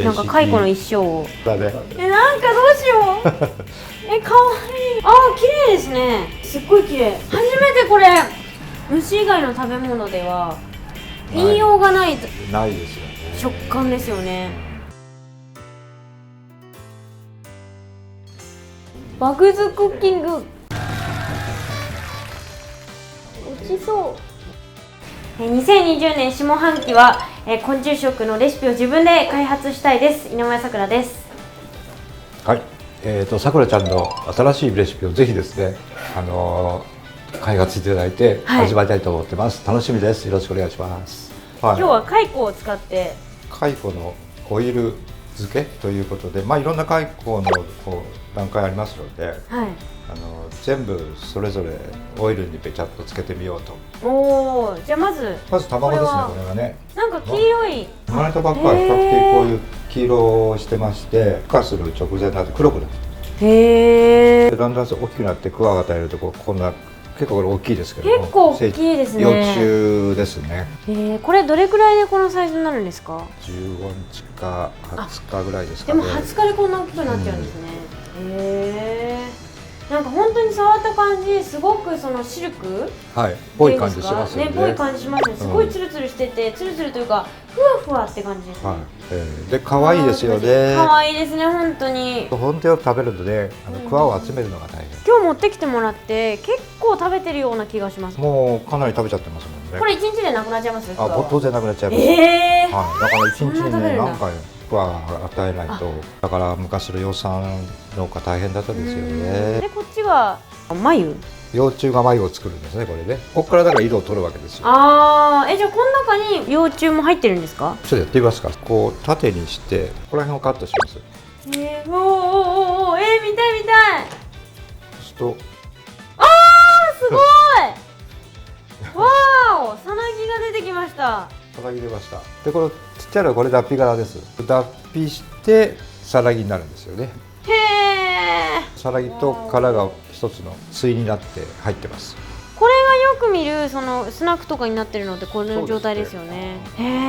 なんか蚕の一生をだね。なんかどうしようかわいい。あー、綺麗ですね。すっごい綺麗。初めてこれ虫以外の食べ物では言いようがないないですよね。食感ですよね。バグズクッキング落ちそう。2020年下半期は昆虫食のレシピを自分で開発したいです。井上咲楽です。はい、さくらちゃんの新しいレシピをぜひですね、開発していただいて始まりたいと思ってます。楽しみです。よろしくお願いします。今日は蚕を使って蚕のオイル漬けということで、いろんな蚕の段階ありますので、全部それぞれオイルにべちゃっとつけてみようと。おー、じゃあまず卵ですね。これはね、なんか黄色い生まれたばっかり比較的こういう黄色をしてまして、孵化する直前になって黒くなって、へー、だんだん大きくなってクワが与えるとこんな、結構これ大きいですけども、結構大きいですね。幼虫ですね。これどれくらいでこのサイズになるんですか？15日か20日ぐらいですかね。でも20日でこんな大きくなっちゃうんですね。なんか本当に触った感じ、すごくそのシルクぽい感じしますよね。ぽい感じしますね。すごいツルツルしてて、ツルツルというかふわふわって感じですね。で可愛いですよね。可愛いですね、本当に。本当よく食べるので、クワを集めるのが大変。今日持ってきてもらって結構食べてるような気がします。もうかなり食べちゃってますもんね。これ1日でなくなっちゃいます？当然なくなっちゃいます。だから1日にね、何回クワ与えないと。だから昔の養蚕農家大変だったですよね。でこっちが繭。幼虫が繭を作るんですね、これね。ここからだから色を取るわけですよ。じゃあこの中に幼虫も入ってるんですか？ちょっとやってみますか。こう縦にしてここら辺をカットします。見たい見たい。そうすると、すごいわーお、さなぎが出てきました。さなぎ出ました。でこのちっちゃいのはこれ脱皮殻です。脱皮してさなぎになるんですよね。へえ。さなぎと殻が一つの対になって入ってます。これがよく見るそのスナックとかになってるのってこの状態ですよね。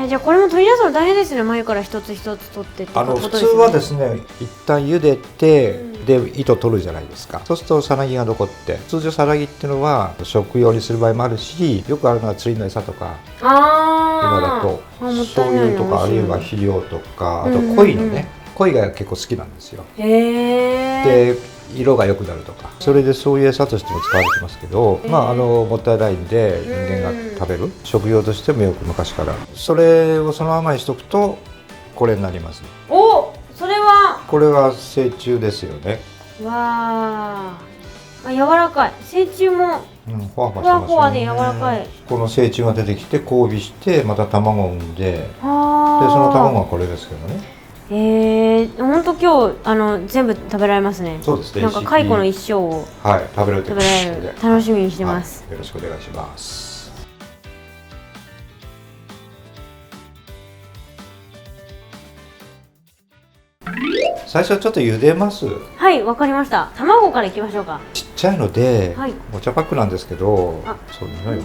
じゃあこれも取り出すの大変ですね。繭から一つ一つ取ってってことですね。普通はですね、一旦茹でて、で糸取るじゃないですか。そうするとさなぎが残って、通常さなぎっていうのは食用にする場合もあるし、よくあるのは釣りの餌とか、今だと醤油とか、あるいは肥料とか、あと鯉のね、鯉が結構好きなんですよ。で色が良くなるとか、それでそういう餌としても使われてますけど、もったいないんで人間が食べる食用としてもよく昔から、それをそのままにしとくとこれになります。それはこれは成虫ですよね。わー、柔らかい。成虫もふわふわしてますよね。ふわふわで柔らかい。この成虫が出てきて交尾してまた卵を産んで、でその卵がこれですけどね。本当今日全部食べられますね。そうですね。なんか蚕の一生を食べられる楽しみにしてます。よろしくお願いします。最初はちょっと茹でます。はい、わかりました。卵からいきましょうか。ちっちゃいので、お茶パックなんですけど、本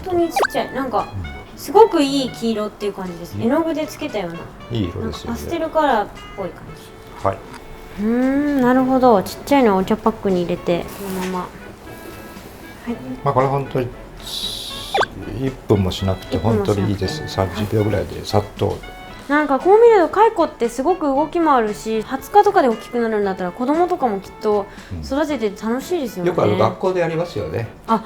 当にちっちゃい。なんかすごくいい黄色っていう感じです。絵の具でつけたような。いい色ですよね。パステルカラーっぽい感じ。はい。なるほど。ちっちゃいのをお茶パックに入れてそのまま。これ本当に1分もしなくて本当にいいです。30秒ぐらいでさっと。なんかこう見ると蚕ってすごく動きもあるし、20日とかで大きくなるんだったら子供とかもきっと育てて楽しいですよね。よく学校でやりますよね。小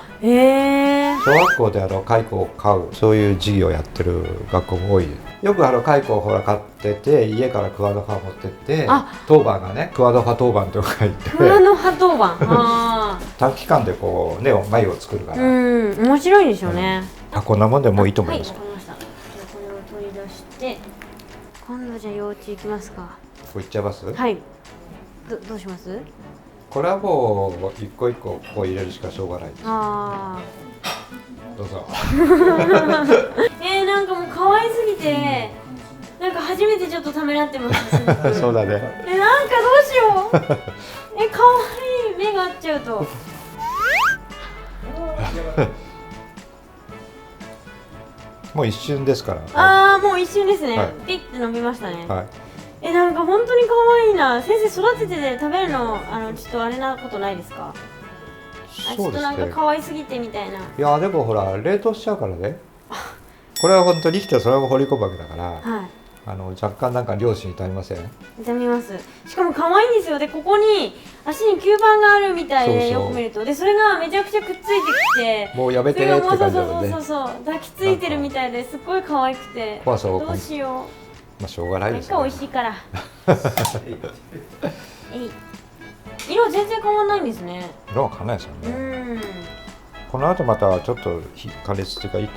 学校で蚕を飼うそういう授業をやってる学校も多い。よく蚕を飼ってて家からクワの葉を持ってって、当番がねクワの葉当番とか言って、クワの葉当番短期間でこうね繭を作るから、面白いでしょうね。こんなもんでもいいと思います。これを取り出して、今度じゃあ幼虫いきますか。こういっちゃいます？はい。どうします？これはもう一個一個こう入れるしかしょうがないです。どうぞ。なんかもう可愛すぎて、なんか初めてちょっとためらってます。そうだね。なんかどうしよう。可愛い目が合っちゃうと。もう一瞬ですから。もう一瞬ですね。ピッて伸びましたね。なんか本当に可愛いな。先生育てて食べるのちょっとあれなことないですか？ちょっとなんか可愛すぎてみたいな。いやでもほら冷凍しちゃうからね。これは本当に生きてそのまま放り込むわけだから、はい。若干なんか両親痛みません？痛みます。しかも可愛いんですよ。でここに足に吸盤があるみたいで、そうそうよく見るとでそれがめちゃくちゃくっついてきて、もうやめてねって感じだもんね。そう抱きついてるみたいですっごい可愛くて、怖さをどうしよまあしょうがないう。ですよね。美味しいから。色全然変わんないんですね。色は変わらないですようね。ん。この後またちょっと加熱っていうか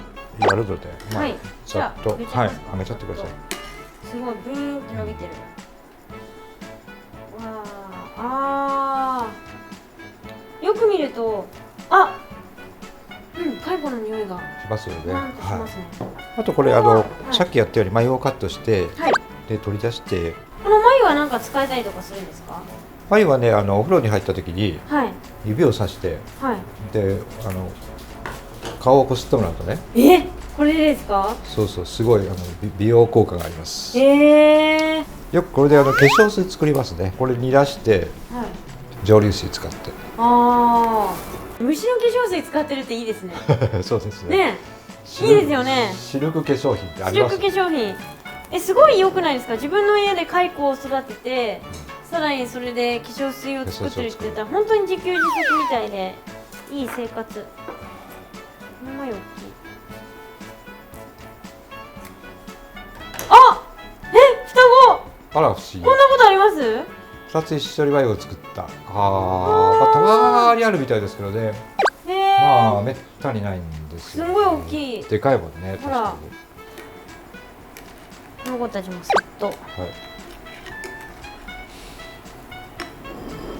やるので、まあはいざっとじゃあはい揚げちゃってください。すごいブーンって伸びてる。わあ、よく見ると蚕の匂いがしますよね。なんかしますね。あとこれはいさっきやったように眉をカットしてはい。で取り出して、この眉はなんか使えたりとかするんですか？眉はねお風呂に入った時にはい指をさしてはい。で顔をこすってもらうとね、これですか？そうすごい美容効果があります。はい。よくこれで化粧水作りますね。これ煮出して蒸留水使って。ああ、虫の化粧水使ってるっていいですね。そうですね。ねえ、いいですよね。シルク化粧品ってあシルクります。化粧品。すごい良くないですか？自分の家で蚕を育てて、さらにそれで化粧水を作ってるって言ったら本当に自給自足みたいでいい生活。ほんまよ大きい。双子。あら不思議。こんなことあります？二つ一緒に眉を作った。まあたまにあるみたいですけどね。へえ。まあめったにないんですよ、すごい大きい。でかいもんね。確ほらかこの子たちもそっとに。はい。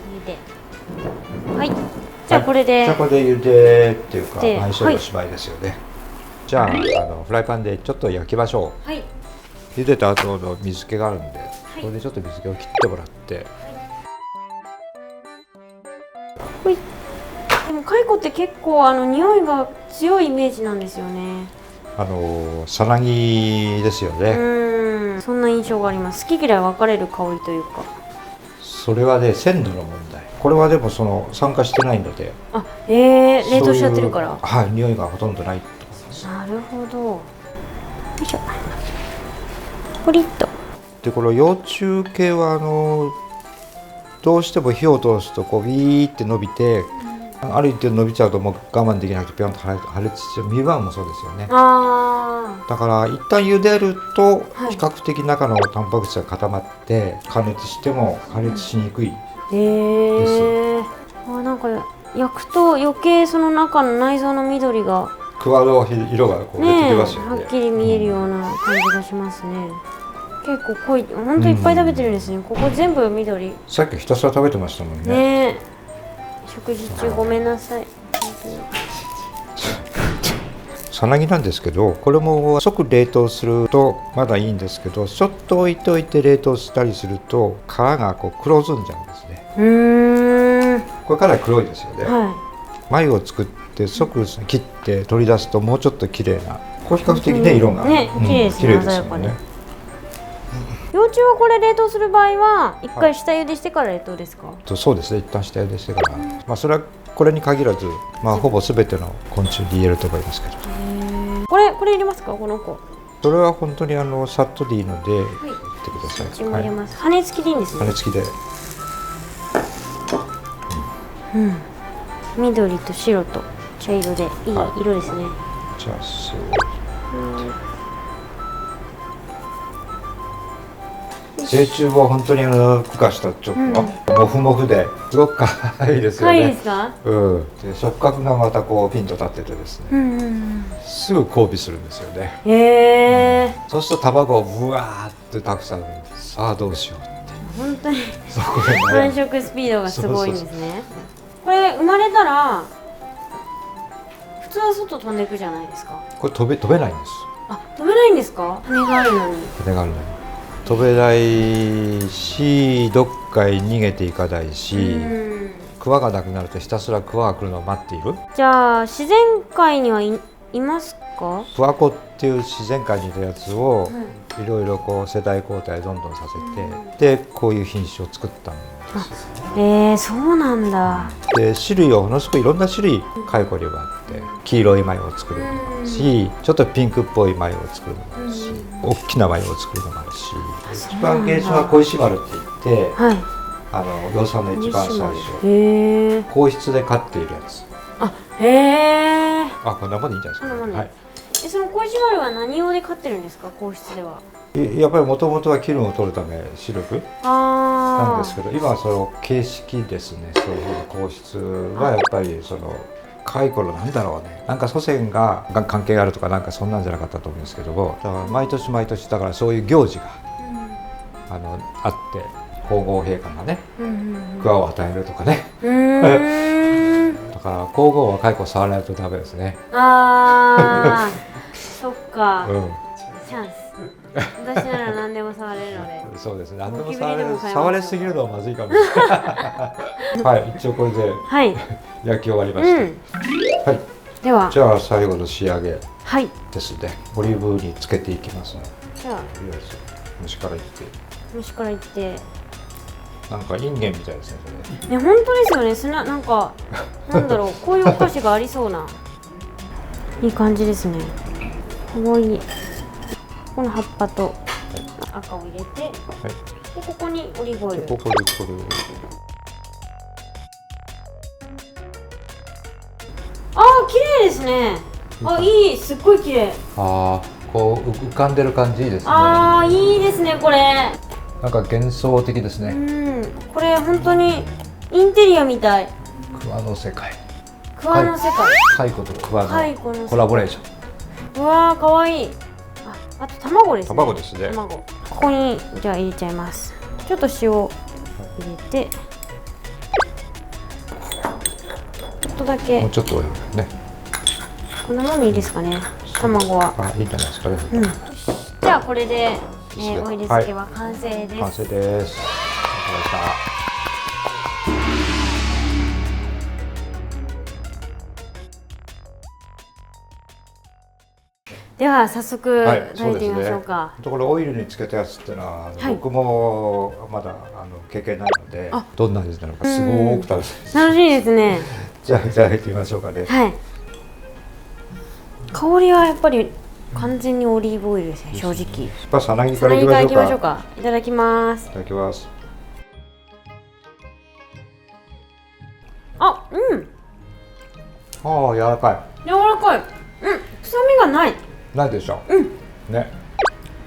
入れて。はい。じゃあこれで。じゃあこれで茹でっていうかで相性おしまいですよね。じゃあフライパンでちょっと焼きましょう。はい。茹でた後の水気があるんで、これでちょっと水気を切ってもらって。ほい。でも蚕って結構匂いが強いイメージなんですよね。さなぎですよね。そんな印象があります。好き嫌い分かれる香りというか。それはね鮮度の問題。これはでも酸化してないので。冷凍しちゃってるから。はい、匂いがほとんどないと思います。なるほど。よいしょ。ポリッと。でこの幼虫系はどうしても火を通すとこうビーって伸びて、ある一定伸びちゃうともう我慢できなくてピョンと破裂しちゃう。ミカンもそうですよね。だから一旦茹でると比較的中のタンパク質が固まって加熱しても加熱しにくい。なんか焼くと余計その中の内臓の緑がクワの色がこう出てきますよね。はっきり見えるような感じがしますね。結構濃い。本当いっぱい食べてるんですね。ここ全部緑。さっきひたすら食べてましたもんね。ねえ。食事中ごめんなさい。さなぎなんですけど、これも即冷凍するとまだいいんですけど、ちょっと置いといて冷凍したりすると皮がこう黒ずんじゃうんですね。これかなり黒いですよね。眉を作って即切って取り出すともうちょっと綺麗な。これ比較的ね色がね綺麗ですね。鮮やかに。幼虫はこれ冷凍する場合は一回下茹でしてから冷凍ですか？そうですね。一旦下茹でしてから。まあそれはこれに限らず、まあほぼすべての昆虫に言えると思いますけど。これ入れますか？この子。それは本当にさっとでいいので、入れてください。こっちも入れます。羽根付きでいいんですね。羽根付きで。緑と白と茶色でいい色ですね。じゃあそう。成虫は本当に孵化したちょっとモフモフですごく可愛いですよね。可愛いですか？で触覚がまたこうピンと立っててですね。すぐ交尾するんですよね。そうすると卵をブワーってたくさん産むんです。さあどうしようって。本当に繁殖スピードがすごいんですね。これ生まれたら普通は外飛んでいくじゃないですか。これ飛べないんです。飛べないんですか？羽があるのに。羽があるのに飛べないし、どっかへ逃げていかないし、クワがなくなるとひたすらクワが来るのを待っている。じゃあ自然界にはいいますか？プアコっていう自然界にいたやつをはいろいろこう世代交代どんどんさせて、でこういう品種を作ったんですよ。そうなんだ。で種類をものすごくいろんな種類蚕にはあって、黄色い繭を作るのもあるし、ちょっとピンクっぽい繭を作るのもあるし、大きな繭を作るのもあるし、一番原種は小石丸って言って、はい。養蚕の一番最初へえ。皇室で飼っているやつ。へえ。こんなもんでいいんじゃないですか。こんなもんではい、その小石丸は何用で飼ってるんですか、皇室では？やっぱりもともとは気分を取るためシルクなんですけど、今はその形式ですね。そういう皇室はやっぱりその蚕のなんだろうね、なんか祖先が関係があるとかなんかそんなんじゃなかったと思うんですけども、だから毎年毎年だからそういう行事が、あって皇后陛下がね、桑を与えるとかね。だから皇后は蚕を触らないとダメですね。そっか。チャンス。私なら何でも触れるので。そうですね。何でも触れすぎるのはまずいかもしれない。はい、一応これで焼き終わりました。はい。では、じゃあ最後の仕上げはいですね。オリーブにつけていきますね。じゃあ、虫からいって。虫からいって。なんかインゲンみたいですね。ね、本当ですよね。なんかなんだろう、こういうお菓子がありそうな。いい感じですね。かわいい。この葉っぱと赤を入れて、でここにオリーブオイル。これ綺麗ですね。いい、すっごい綺麗。こう浮かんでる感じいいですね。いいですね、これ。なんか幻想的ですね。これ本当にインテリアみたい。桑の世界。桑の世界。蚕と桑のコラボレーション。うわー、かわいい。あと卵ですね。卵ですね。ここにじゃあ入れちゃいます。ちょっと塩入れて、ちょっとだけ。もうちょっとね。こんなもんでいいですかね。卵は。いいんじゃないですかね。じゃあこれでオイル漬けは完成です。完成です。では早速炊いてみましょうか。これオイルにつけたやつっていうのは僕もまだ経験ないので、どんな味なのかすごく楽しみです。楽しみですね。じゃあいただいてみましょうかね。はい。香りはやっぱり完全にオリーブオイルですね、正直。さなぎからいきましょうか。いただきます。いただきます。柔らかい。柔らかい。臭みがない。ないでしょ。ね。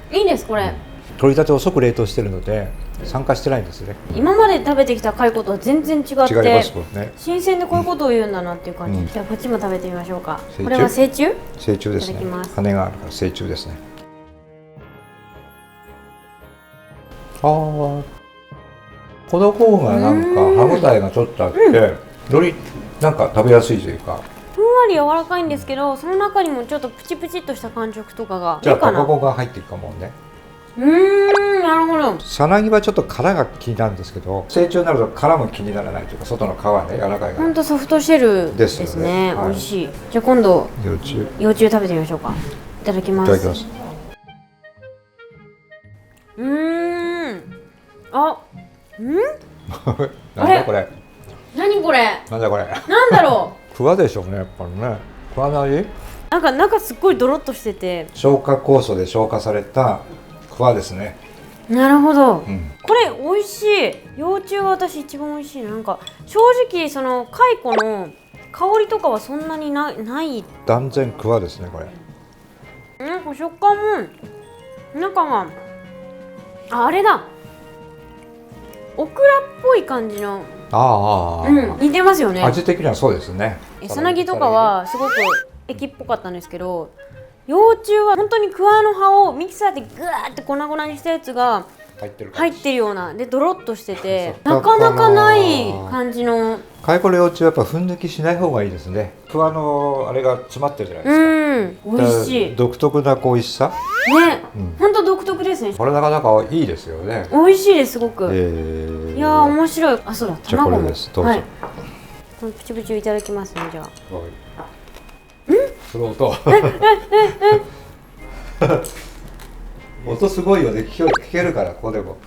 いいですこれ。取り立てを即冷凍してるので酸化してないんですね。今まで食べてきた蚕とは全然違って。違いますもんね。新鮮でこういうことを言うんだなっていう感じ。じゃあこっちも食べてみましょうか。これは成虫？成虫ですね。羽があるから成虫ですね。この方がなんか歯ごたえがちょっとあって、よりなんか食べやすいというか。ふんわり柔らかいんですけど、その中にもちょっとプチプチっとした感触とかが。じゃあ卵が入ってるかもね。なるほど。さなぎはちょっと殻が気になるんですけど、成虫になると殻も気にならないというか、外の皮ね、柔らかいから。ほんとソフトシェルですね。美味しい。じゃあ今度幼虫食べてみましょうか。いただきます。いただきます。なんだこれ。何これ。なんだこれ。なんだろう。桑でしょうね、やっぱりね。桑の味。なんか中すっごいドロッとしてて。消化酵素で消化された桑ですね。なるほど。これ美味しい。幼虫が私一番美味しい。なんか正直その蚕の香りとかはそんなにない。断然桑ですねこれ。なんか食感も中があれだ。オクラっぽい感じの。似てますよね。味的にはそうですね。さなぎとかはすごく液っぽかったんですけど、幼虫は本当に桑の葉をミキサーでグワーって粉々にしたやつが入ってるようなでドロッとしてて、なかなかない感じの。蚕の幼虫はやっぱ粉抜きしない方がいいですね。桑のあれが詰まってるじゃないですか。美味しい。独特な美味しさ。ね、本当独特ですね。これなかなかいいですよね。美味しいですすごく。いや面白い。そうだ。じゃあこれです。どうぞ。このプチプチいただきますねじゃあ。その音音すごいよね、聞けるから、ここでも。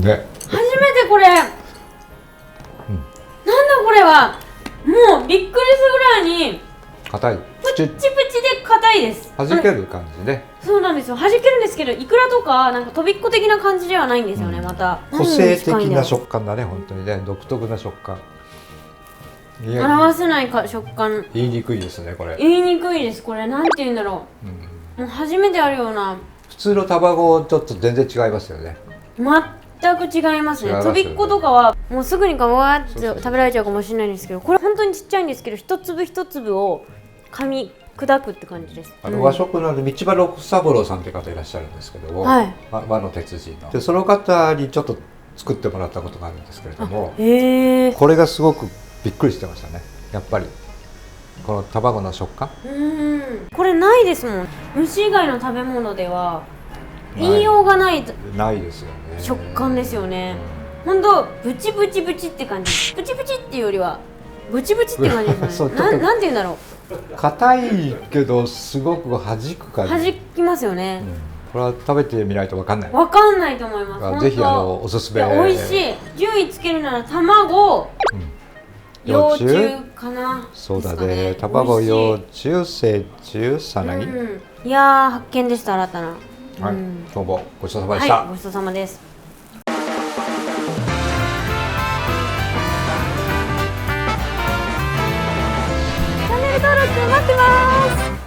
で初めてこれ、なんだこれは。もうびっくりするぐらいに硬い、プチプチで硬いです。弾ける感じね。そうなんですよ、弾けるんですけど、イクラとかなんかとびっこ的な感じではないんですよね、また個性的な食感だね、本当にね、独特な食感。表せないか食感。言いにくいですね、これ。言いにくいです。これなんて言うんだろう、もう初めてあるような。普通の卵ちょっと全然違いますよね。全く違いますね。とびっことかはもうすぐにわーって食べられちゃうかもしれないんですけど、これ本当にちっちゃいんですけど、一粒一粒を噛み砕くって感じです。和食の道場六三郎さんって方いらっしゃるんですけども、はい、和の鉄人ので、その方にちょっと作ってもらったことがあるんですけれども、これがすごくびっくりしてましたね。やっぱりこの卵の食感、これないですもん。虫以外の食べ物では言いようがないですよね。食感ですよね。本当ブチブチブチって感じ。ブチブチっていうよりはブチブチって感じですよね。なんて言うんだろう。硬いけどすごく弾く感じ。弾きますよね。これは食べてみないとわかんない。わかんないと思います。ぜひおすすめ。美味しい。順位つけるなら卵、幼虫かな。そうだね。卵、幼虫、成虫、さなぎ。いやー、発見でした、新たな。はい、どうもごちそうさまでした。ごちそうさまです。チャンネル登録待ってます。